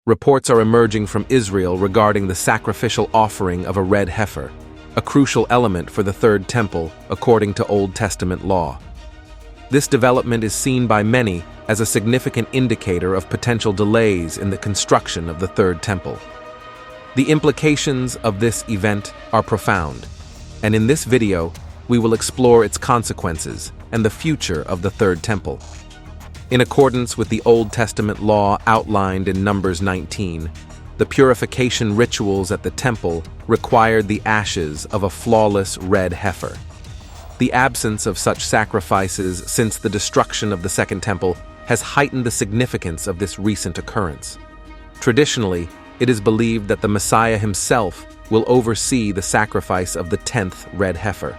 Reports are emerging from Israel regarding the sacrificial offering of a red heifer, a crucial element for the Third Temple according to Old Testament law. This development is seen by many as a significant indicator of potential delays in the construction of the Third Temple. The implications of this event are profound, and in this video, we will explore its consequences and the future of the Third Temple. In accordance with the Old Testament law outlined in Numbers 19, the purification rituals at the temple required the ashes of a flawless red heifer. The absence of such sacrifices since the destruction of the Second Temple has heightened the significance of this recent occurrence. Traditionally, it is believed that the Messiah himself will oversee the sacrifice of the 10th red heifer.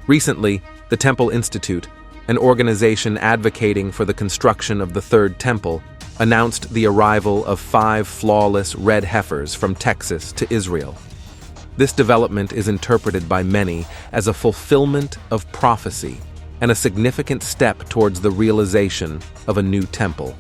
Recently, the Temple Institute, an organization advocating for the construction of the Third Temple, announced the arrival of 5 flawless red heifers from Texas to Israel. This development is interpreted by many as a fulfillment of prophecy and a significant step towards the realization of a new temple.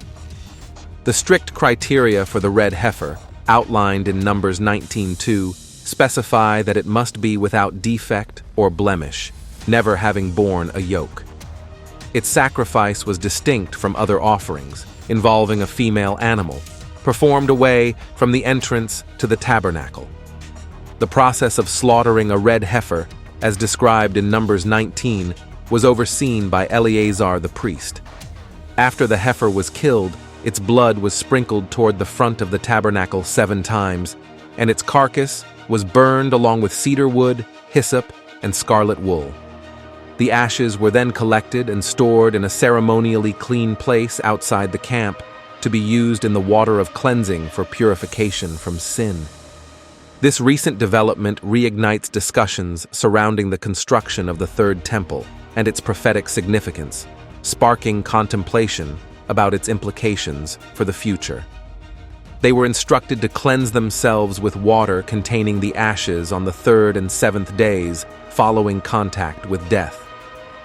The strict criteria for the red heifer, outlined in Numbers 19:2, specify that it must be without defect or blemish, never having borne a yoke. Its sacrifice was distinct from other offerings, involving a female animal, performed away from the entrance to the tabernacle. The process of slaughtering a red heifer, as described in Numbers 19, was overseen by Eleazar the priest. After the heifer was killed, its blood was sprinkled toward the front of the tabernacle 7 times, and its carcass was burned along with cedar wood, hyssop, and scarlet wool. The ashes were then collected and stored in a ceremonially clean place outside the camp to be used in the water of cleansing for purification from sin. This recent development reignites discussions surrounding the construction of the Third Temple and its prophetic significance, sparking contemplation about its implications for the future. They were instructed to cleanse themselves with water containing the ashes on the 3rd and 7th days following contact with death.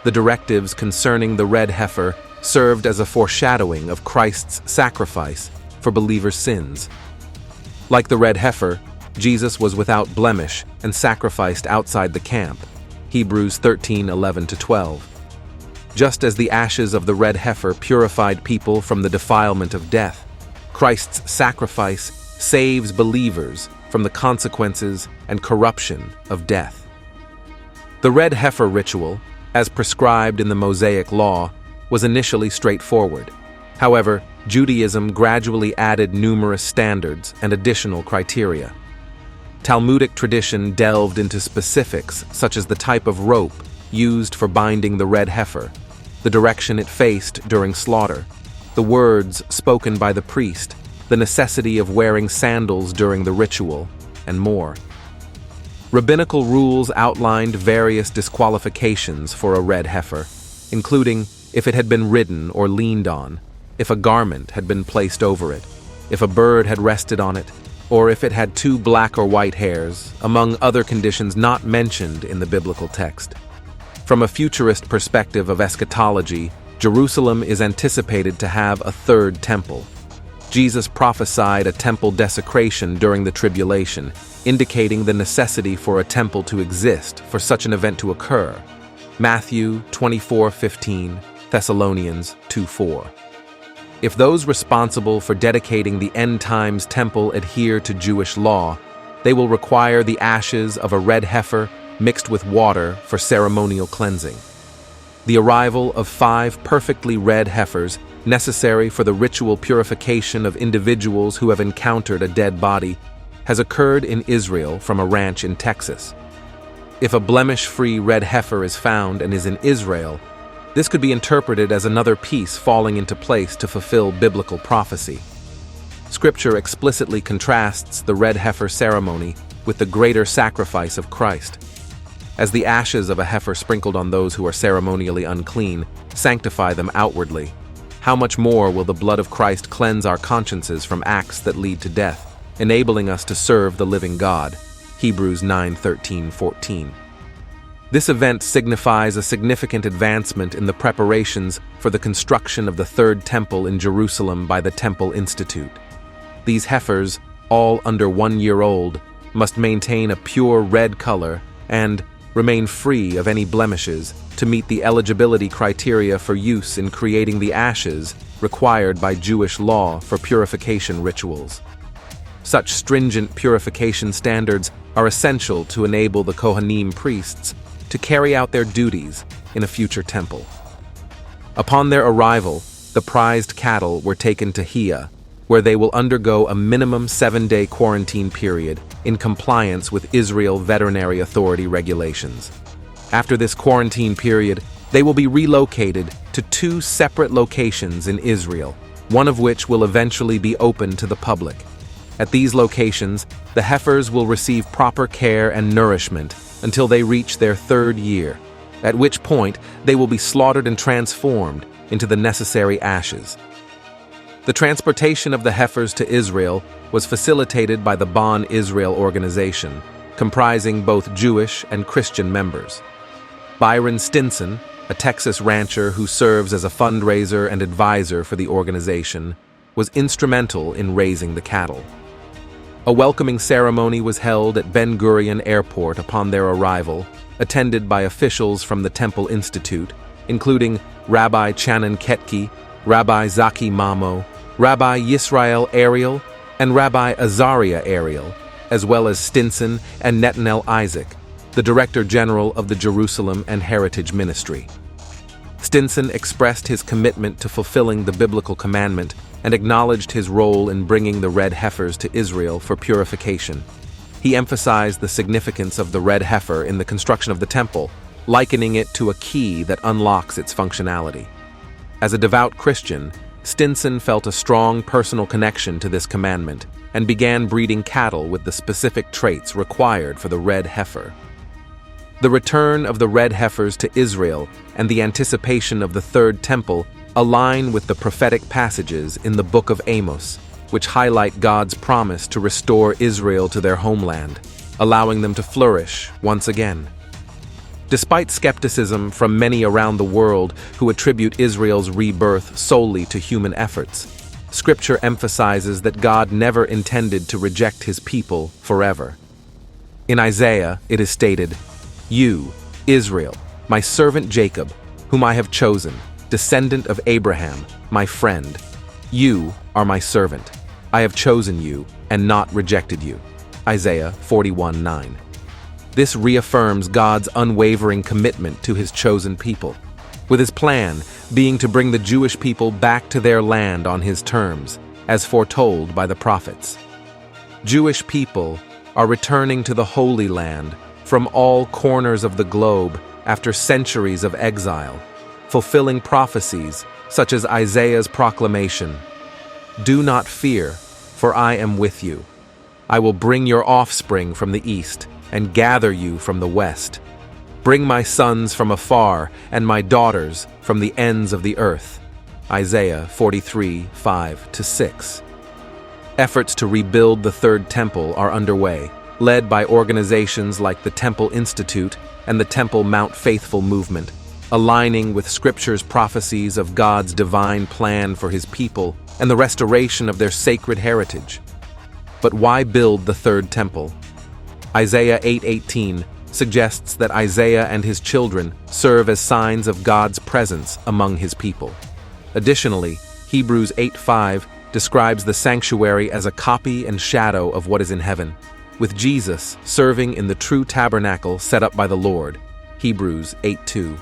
The directives concerning the red heifer served as a foreshadowing of Christ's sacrifice for believers' sins. Like the red heifer, Jesus was without blemish and sacrificed outside the camp, Hebrews 13:11-12. Just as the ashes of the red heifer purified people from the defilement of death, Christ's sacrifice saves believers from the consequences and corruption of death. The red heifer ritual, as prescribed in the Mosaic Law, was initially straightforward. However, Judaism gradually added numerous standards and additional criteria. Talmudic tradition delved into specifics such as the type of rope used for binding the red heifer, the direction it faced during slaughter, the words spoken by the priest, the necessity of wearing sandals during the ritual, and more. Rabbinical rules outlined various disqualifications for a red heifer, including if it had been ridden or leaned on, if a garment had been placed over it, if a bird had rested on it, or if it had 2 black or white hairs, among other conditions not mentioned in the biblical text. From a futurist perspective of eschatology, Jerusalem is anticipated to have a third temple. Jesus prophesied a temple desecration during the tribulation, indicating the necessity for a temple to exist for such an event to occur. Matthew 24:15, Thessalonians 2:4. If those responsible for dedicating the end times temple adhere to Jewish law, they will require the ashes of a red heifer mixed with water for ceremonial cleansing. The arrival of 5 perfectly red heifers, necessary for the ritual purification of individuals who have encountered a dead body, has occurred in Israel from a ranch in Texas. If a blemish-free red heifer is found and is in Israel, this could be interpreted as another piece falling into place to fulfill biblical prophecy. Scripture explicitly contrasts the red heifer ceremony with the greater sacrifice of Christ. As the ashes of a heifer sprinkled on those who are ceremonially unclean sanctify them outwardly, how much more will the blood of Christ cleanse our consciences from acts that lead to death, enabling us to serve the living God? Hebrews 9:13-14. This event signifies a significant advancement in the preparations for the construction of the Third Temple in Jerusalem by the Temple Institute. These heifers, all under 1 year old, must maintain a pure red color and remain free of any blemishes to meet the eligibility criteria for use in creating the ashes required by Jewish law for purification rituals. Such stringent purification standards are essential to enable the Kohanim priests to carry out their duties in a future temple. Upon their arrival, the prized cattle were taken to Hia, where they will undergo a minimum 7-day quarantine period in compliance with Israel Veterinary Authority regulations. After this quarantine period, they will be relocated to 2 separate locations in Israel, one of which will eventually be open to the public. At these locations, the heifers will receive proper care and nourishment until they reach their 3rd year, at which point they will be slaughtered and transformed into the necessary ashes. The transportation of the heifers to Israel was facilitated by the Bon Israel organization, comprising both Jewish and Christian members. Byron Stinson, a Texas rancher who serves as a fundraiser and advisor for the organization, was instrumental in raising the cattle. A welcoming ceremony was held at Ben Gurion Airport upon their arrival, attended by officials from the Temple Institute, including Rabbi Channon Ketke, Rabbi Zaki Mamo, Rabbi Yisrael Ariel, and Rabbi Azariah Ariel, as well as Stinson and Netanyahu Isaac, the Director General of the Jerusalem and Heritage Ministry. Stinson expressed his commitment to fulfilling the biblical commandment and acknowledged his role in bringing the red heifers to Israel for purification. He emphasized the significance of the red heifer in the construction of the temple, likening it to a key that unlocks its functionality. As a devout Christian, Stinson felt a strong personal connection to this commandment and began breeding cattle with the specific traits required for the red heifer. The return of the red heifers to Israel and the anticipation of the Third Temple align with the prophetic passages in the Book of Amos, which highlight God's promise to restore Israel to their homeland, allowing them to flourish once again. Despite skepticism from many around the world who attribute Israel's rebirth solely to human efforts, Scripture emphasizes that God never intended to reject his people forever. In Isaiah, it is stated, "You, Israel, my servant Jacob, whom I have chosen, descendant of Abraham, my friend. You are my servant. I have chosen you and not rejected you." Isaiah 41:9. This reaffirms God's unwavering commitment to his chosen people, with his plan being to bring the Jewish people back to their land on his terms, as foretold by the prophets. Jewish people are returning to the Holy Land from all corners of the globe after centuries of exile, fulfilling prophecies such as Isaiah's proclamation, "Do not fear, for I am with you. I will bring your offspring from the east and gather you from the west. Bring my sons from afar and my daughters from the ends of the earth." Isaiah 43:5-6. Efforts to rebuild the Third Temple are underway, led by organizations like the Temple Institute and the Temple Mount Faithful movement, aligning with Scripture's prophecies of God's divine plan for his people and the restoration of their sacred heritage. But why build the Third Temple? Isaiah 8:18 suggests that Isaiah and his children serve as signs of God's presence among his people. Additionally, Hebrews 8:5 describes the sanctuary as a copy and shadow of what is in heaven, with Jesus serving in the true tabernacle set up by the Lord. Hebrews 8:2.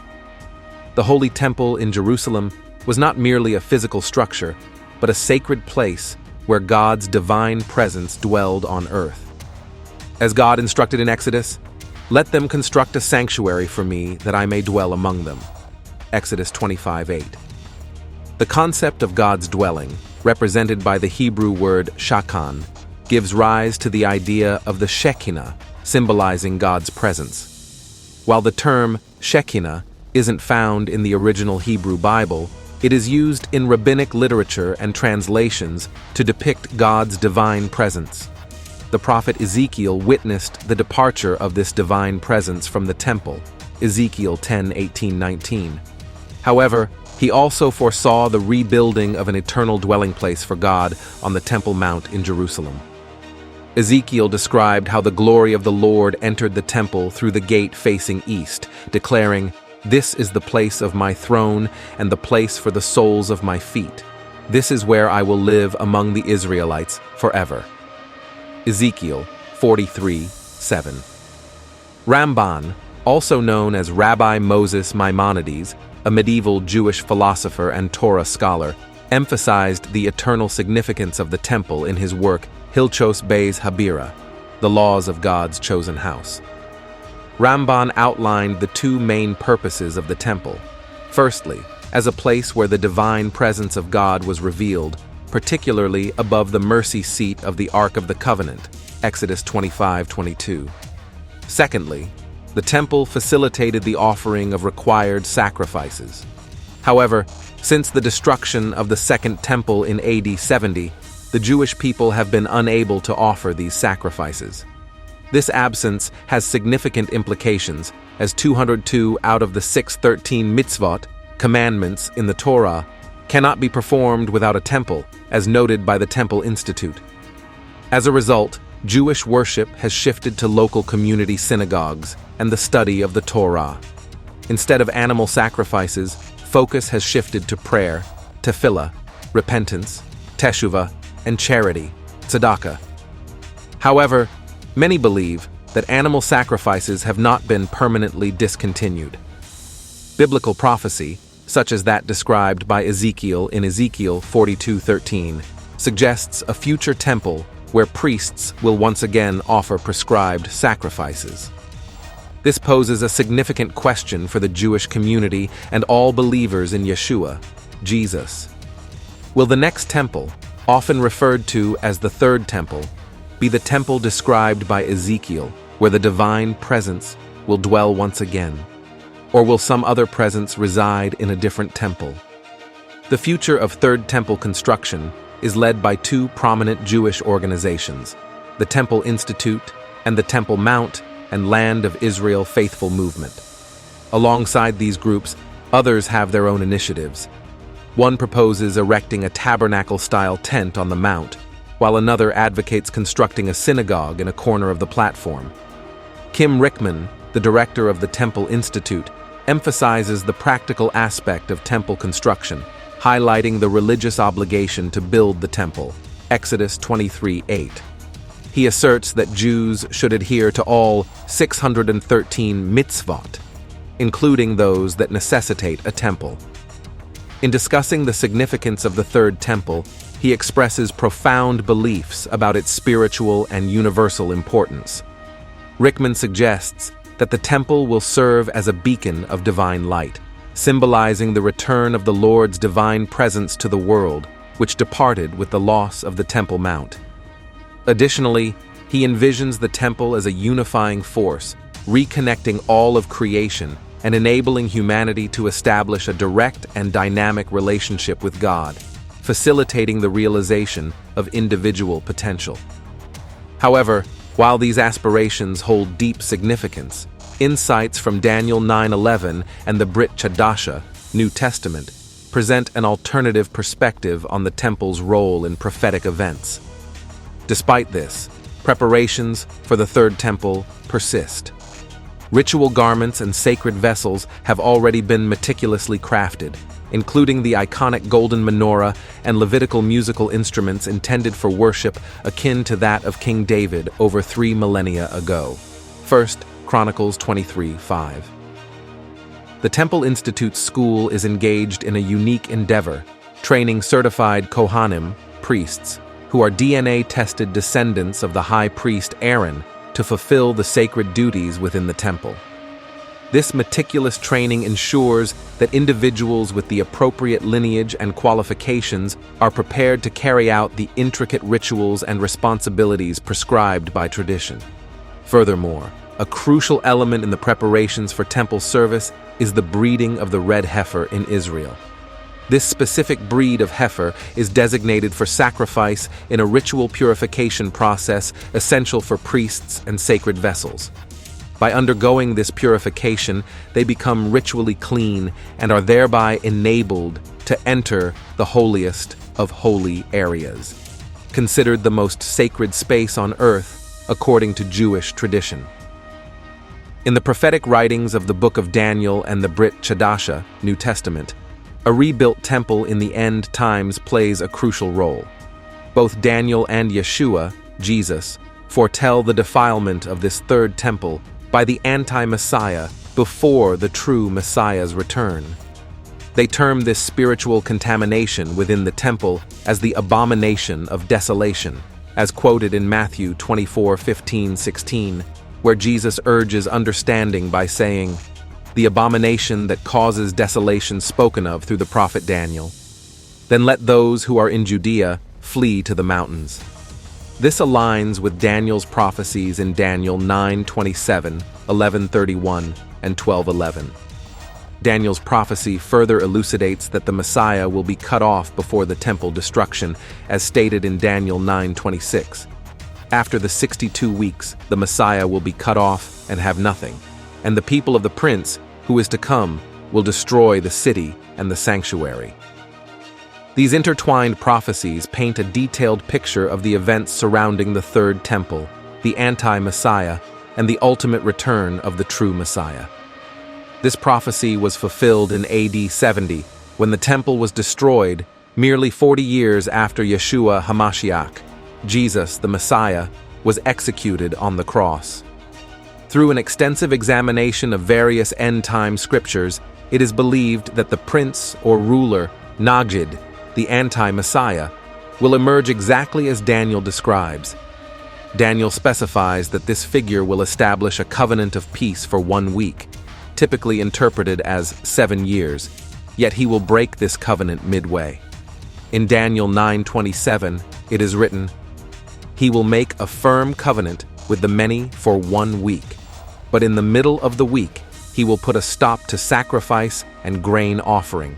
The Holy Temple in Jerusalem was not merely a physical structure, but a sacred place where God's divine presence dwelled on earth. As God instructed in Exodus, "Let them construct a sanctuary for me that I may dwell among them." Exodus 25:8. The concept of God's dwelling, represented by the Hebrew word shakan, gives rise to the idea of the Shekinah, symbolizing God's presence. While the term Shekinah isn't found in the original Hebrew Bible, it is used in rabbinic literature and translations to depict God's divine presence. The prophet Ezekiel witnessed the departure of this divine presence from the temple, Ezekiel 10:18-19. However, He also foresaw the rebuilding of an eternal dwelling place for God on the Temple Mount in Jerusalem. Ezekiel described how the glory of the Lord entered the temple through the gate facing east, declaring, "This is the place of my throne and the place for the soles of my feet. This is where I will live among the Israelites forever." Ezekiel 43:7. Ramban, also known as Rabbi Moses Maimonides, a medieval Jewish philosopher and Torah scholar, emphasized the eternal significance of the temple in his work Hilchos Beis Habira, The Laws of God's Chosen House. Ramban outlined the two main purposes of the temple. Firstly, as a place where the divine presence of God was revealed, particularly above the mercy seat of the Ark of the Covenant, Exodus 25:22. Secondly, the temple facilitated the offering of required sacrifices. However, since the destruction of the Second Temple in AD 70, the Jewish people have been unable to offer these sacrifices. This absence has significant implications, as 202 out of the 613 mitzvot, commandments in the Torah, cannot be performed without a temple, as noted by the Temple Institute. As a result, Jewish worship has shifted to local community synagogues and the study of the Torah. Instead of animal sacrifices, focus has shifted to prayer, tefillah, repentance, teshuvah, and charity, tzedakah. However, many believe that animal sacrifices have not been permanently discontinued. Biblical prophecy, such as that described by Ezekiel in Ezekiel 42:13, suggests a future temple where priests will once again offer prescribed sacrifices. This poses a significant question for the Jewish community and all believers in Yeshua, Jesus. Will the next temple, often referred to as the Third Temple, be the temple described by Ezekiel, where the divine presence will dwell once again? Or will some other presence reside in a different temple? The future of Third Temple construction is led by two prominent Jewish organizations, the Temple Institute and the Temple Mount and Land of Israel Faithful Movement. Alongside these groups, others have their own initiatives. One proposes erecting a tabernacle-style tent on the Mount, while another advocates constructing a synagogue in a corner of the platform. Kim Rickman, the director of the Temple Institute, emphasizes the practical aspect of temple construction, highlighting the religious obligation to build the temple, Exodus 23:8. He asserts that Jews should adhere to all 613 mitzvot, including those that necessitate a temple. In discussing the significance of the Third Temple, he expresses profound beliefs about its spiritual and universal importance. Rickman suggests that the temple will serve as a beacon of divine light, symbolizing the return of the Lord's divine presence to the world, which departed with the loss of the Temple Mount. Additionally, he envisions the temple as a unifying force, reconnecting all of creation and enabling humanity to establish a direct and dynamic relationship with God, facilitating the realization of individual potential. However, while these aspirations hold deep significance, insights from Daniel 9:11 and the Brit Chadasha, New Testament, present an alternative perspective on the temple's role in prophetic events. Despite this, preparations for the Third Temple persist. Ritual garments and sacred vessels have already been meticulously crafted, including the iconic golden menorah and Levitical musical instruments intended for worship akin to that of King David over 3 millennia ago. 1 Chronicles 23:5. The Temple Institute's school is engaged in a unique endeavor, training certified Kohanim, priests, who are DNA-tested descendants of the high priest Aaron, to fulfill the sacred duties within the temple. This meticulous training ensures that individuals with the appropriate lineage and qualifications are prepared to carry out the intricate rituals and responsibilities prescribed by tradition. Furthermore, a crucial element in the preparations for temple service is the breeding of the red heifer in Israel. This specific breed of heifer is designated for sacrifice in a ritual purification process essential for priests and sacred vessels. By undergoing this purification, they become ritually clean and are thereby enabled to enter the holiest of holy areas, considered the most sacred space on earth according to Jewish tradition. In the prophetic writings of the Book of Daniel and the Brit Chadasha, New Testament, a rebuilt temple in the end times plays a crucial role. Both Daniel and Yeshua, Jesus, foretell the defilement of this third temple by the anti-Messiah before the true Messiah's return. They term this spiritual contamination within the temple as the abomination of desolation, as quoted in Matthew 24:15-16, where Jesus urges understanding by saying, "The abomination that causes desolation spoken of through the prophet Daniel. Then let those who are in Judea flee to the mountains." This aligns with Daniel's prophecies in Daniel 9:27, 11:31, and 12:11. Daniel's prophecy further elucidates that the Messiah will be cut off before the temple destruction, as stated in Daniel 9:26. After the 62 weeks, the Messiah will be cut off and have nothing, and the people of the prince, who is to come, will destroy the city and the sanctuary. These intertwined prophecies paint a detailed picture of the events surrounding the third temple, the anti-Messiah, and the ultimate return of the true Messiah. This prophecy was fulfilled in AD 70, when the temple was destroyed, merely 40 years after Yeshua HaMashiach, Jesus the Messiah, was executed on the cross. Through an extensive examination of various end-time scriptures, it is believed that the prince or ruler, Nagid, the anti-Messiah, will emerge exactly as Daniel describes. Daniel specifies that this figure will establish a covenant of peace for 1 week, typically interpreted as 7 years, yet he will break this covenant midway. In Daniel 9:27, it is written, "He will make a firm covenant with the many for 1 week, but in the middle of the week he will put a stop to sacrifice and grain offering.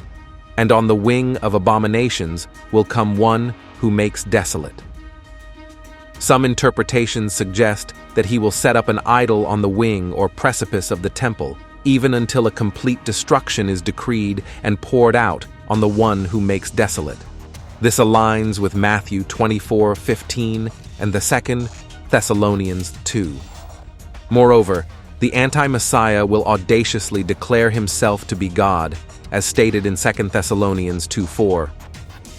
And on the wing of abominations will come one who makes desolate." Some interpretations suggest that he will set up an idol on the wing or precipice of the temple, even until a complete destruction is decreed and poured out on the one who makes desolate. This aligns with Matthew 24:15 and the 2 Thessalonians 2. Moreover, the anti-Messiah will audaciously declare himself to be God, as stated in 2 Thessalonians 2:4.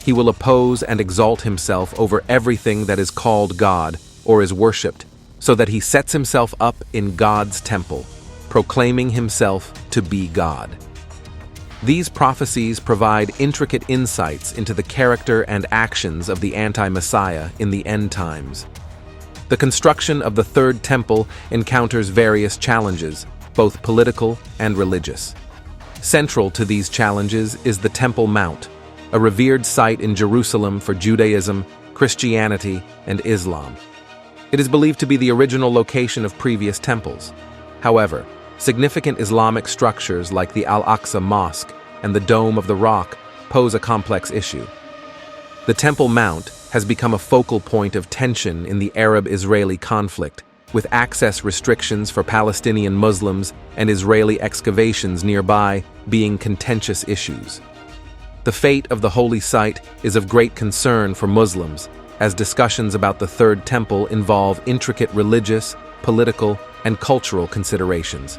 He will oppose and exalt himself over everything that is called God or is worshipped, so that he sets himself up in God's temple, proclaiming himself to be God. These prophecies provide intricate insights into the character and actions of the anti-Messiah in the end times. The construction of the third temple encounters various challenges, both political and religious. Central to these challenges is the Temple Mount, a revered site in Jerusalem for Judaism, Christianity, and Islam. It is believed to be the original location of previous temples. However, significant Islamic structures like the Al-Aqsa Mosque and the Dome of the Rock pose a complex issue. The Temple Mount has become a focal point of tension in the Arab-Israeli conflict, with access restrictions for Palestinian Muslims and Israeli excavations nearby being contentious issues. The fate of the holy site is of great concern for Muslims, as discussions about the Third Temple involve intricate religious, political, and cultural considerations.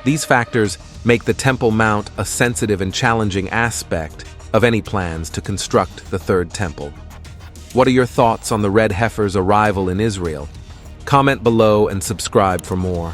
These factors make the Temple Mount a sensitive and challenging aspect of any plans to construct the Third Temple. What are your thoughts on the red heifer's arrival in Israel? Comment below and subscribe for more.